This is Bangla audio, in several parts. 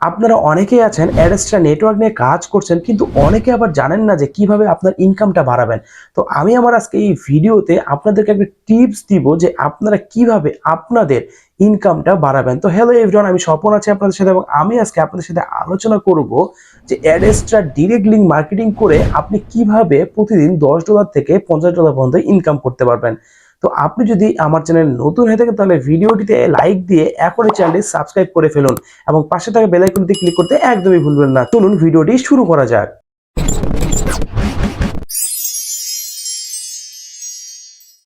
আপনারা অনেকেই আছেন অ্যাডস্ট্রা নেটওয়ার্ক নিয়ে কাজ করছেন, কিন্তু অনেকে আবার জানেন না যে কিভাবে আপনার ইনকামটা বাড়াবেন। তো আমি আমার আজকে এই ভিডিওতে আপনাদেরকে একটা টিপস দিব যে আপনারা কিভাবে আপনাদের ইনকামটা বাড়াবেন। তো হ্যালো এভরিওয়ান, আমি স্বপন আছি আপনাদের সাথে এবং আমি আজকে আপনাদের সাথে আলোচনা করব যে অ্যাডস্ট্রা ডিরেক্ট লিঙ্ক মার্কেটিং করে আপনি কিভাবে প্রতিদিন $10 থেকে $50 পর্যন্ত ইনকাম করতে পারবেন। তো আপনি যদি আমার চ্যানেল নতুন হয়ে থাকেন তাহলে ভিডিওটিতে লাইক দিয়ে এখনই চ্যানেলটি সাবস্ক্রাইব করে ফেলুন এবং পাশে থাকা বেল আইকনটি ক্লিক করতে একদমই ভুলবেন না। চলুন ভিডিওটি শুরু করা যাক।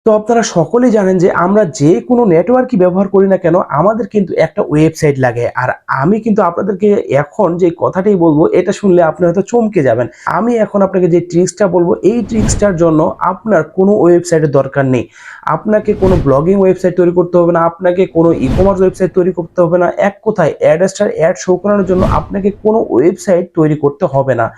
তো আপনারা সকলেই জানেন যে আমরা যে কোনো নেটওয়ার্কই ব্যবহার করি না কেন আমাদের কিন্তু একটা ওয়েবসাইট লাগে। আর আমি কিন্তু আপনাদেরকে এখন যে কথাটি বলবো এটা শুনলে আপনি হয়তো চমকে যাবেন। আমি এখন আপনাকে যে ট্রিক্সটা বলবো এই ট্রিক্সটার জন্য আপনার কোনো ওয়েবসাইটের দরকার নেই। আপনাকে কোনো ব্লগিং ওয়েবসাইট তৈরি করতে হবে না, আপনাকে কোনো ই-কমার্স ওয়েবসাইট তৈরি করতে হবে না। এক কথায় অ্যাডস্টার অ্যাড শো করানোর জন্য আপনাকে কোনো ওয়েবসাইট তৈরি করতে হবে না।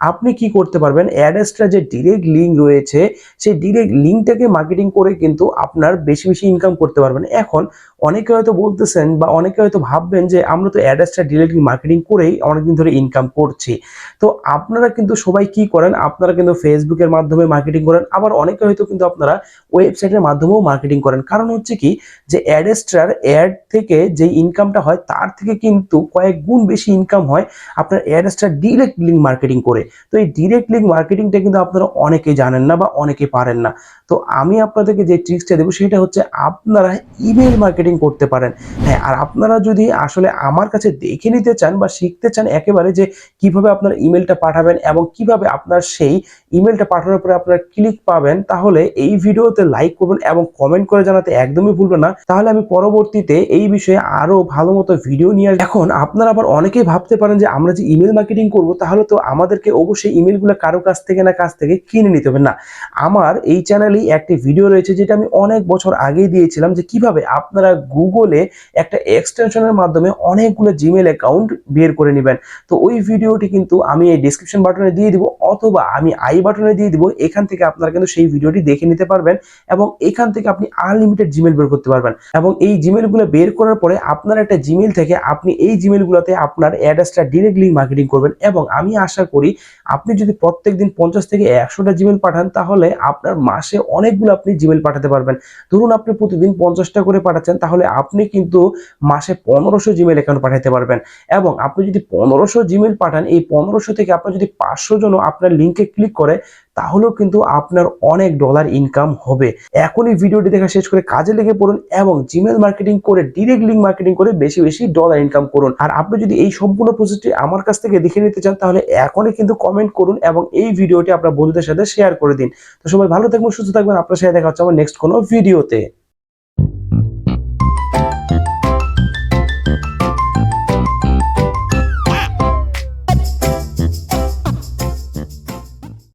আপনি কি করতে পারবেন, অ্যাডস্টার যে ডিরেক্ট লিঙ্ক রয়েছে সেই ডিরেক্ট লিঙ্কটাকে মার্কেটিং করে কিন্তু আপনার বেশি বেশি ইনকাম করতে পারবেন। এখন অনেকে হয়তো বলতেছেন বা অনেকে হয়তো ভাববেন যে আমরা তো অ্যাডস্টার ডিরেক্ট মার্কেটিং করেই অনেকদিন ধরে ইনকাম করছি। তো আপনারা কিন্তু সবাই কি করেন, আপনারা কিন্তু ফেসবুকের মাধ্যমে মার্কেটিং করেন, আবার অনেকে হয়তো কিন্তু আপনারা ওয়েবসাইটের মাধ্যমেও মার্কেটিং করেন। কারণ হচ্ছে কি যে অ্যাডস্টার অ্যাড থেকে যে ইনকামটা হয় তার থেকে কিন্তু কয়েক গুণ বেশি ইনকাম হয় আপনার অ্যাডস্টার ডিরেক্ট লিঙ্ক মার্কেটিং করে। তো এই ডিরেক্ট লিঙ্ক মার্কেটিংটা কিন্তু আপনারা অনেকেই জানেন না বা অনেকে পারেন না। তো আমি আপনাদেরকে যে ট্রিক্সটা দেবো সেটা হচ্ছে আপনারা ইমেল মার্কেটিং করতে পারেন। হ্যাঁ, আর আপনারা যদি আসলে আমার কাছে দেখে নিতে চান বা শিখতে চান একেবারে যে কিভাবে আপনার ইমেলটা পাঠাবেন এবং কিভাবে আপনার সেই ইমেলটা পাঠানোর পরে আপনার ক্লিক পাবেন, তাহলে এই ভিডিওতে লাইক করবেন এবং কমেন্ট করে জানাতে একদমই ভুলবেন না। তাহলে আমি পরবর্তীতে এই বিষয়ে আরো ভালো মতো ভিডিও নিয়ে আসবো। এখন আপনারা আবার অনেকেই ভাবতে পারেন যে আমরা যে ইমেল মার্কেটিং করব তাহলে তো আমাদেরকে অবশ্যই ইমেলগুলো কারো কাছ থেকে কিনে নিতে হবে না। আমার এই চ্যানেলেই একটি ভিডিও রয়েছে যেটা আমি অনেক বছর আগেই দিয়েছিলাম যে কিভাবে আপনারা গুগলে একটা এক্সটেনশনের মাধ্যমে অনেকগুলো জিমেল অ্যাকাউন্ট বের করে নেবেন। তো ওই ভিডিওটি কিন্তু আমি এই ডেসক্রিপশন বাটনে দিয়ে দিব অথবা আমি আই বাটনে দিয়ে দিব। এখান থেকে আপনারা কিন্তু সেই ভিডিওটি দেখে নিতে পারবেন এবং এখান থেকে আপনি আনলিমিটেড জিমেল বের করতে পারবেন। এবং এই জিমেলগুলো বের করার পরে আপনার একটা জিমেল থেকে আপনি এই জিমেলগুলোতে আপনার অ্যাডস্টার ডিরেক্ট লিঙ্ক মার্কেটিং করবেন এবং আমি আশা করি আপনি যদি প্রত্যেকদিন 50 থেকে 100টা জিমেল পাঠান তাহলে আপনার মাসে অনেকগুলো আপনি জিমেল পাঠাতে পারবেন। ধরুন আপনি প্রতিদিন 50টা করে পাঠাচ্ছেন তাহলে আপনি কিন্তু মাসে 1500 জিমেল অ্যাকাউন্ট পাঠাতে পারবেন। এবং আপনি যদি 1500 জিমেল পাঠান, এই 1500 থেকে আপনার যদি 500 জনও আপনার লিঙ্কে ক্লিক করে তাহলেও কিন্তু আপনার অনেক ডলার ইনকাম হবে। এখনই ভিডিওটি দেখা শেষ করে কাজে লেগে পড়ুন এবং জিমেল মার্কেটিং করে ডিরেক্ট লিঙ্ক মার্কেটিং করে বেশি বেশি ডলার ইনকাম করুন। আর আপনি যদি এই সম্পূর্ণ প্রসেসটি আমার কাছ থেকে দেখে নিতে চান তাহলে এখনই কিন্তু কমেন্ট করুন এবং এই ভিডিওটি আপনার বন্ধুদের সাথে শেয়ার করে দিন। তো সবাই ভালো থাকবেন, সুস্থ থাকবেন। আপনার সাথে দেখা হচ্ছে আমার নেক্সট কোনো ভিডিওতে।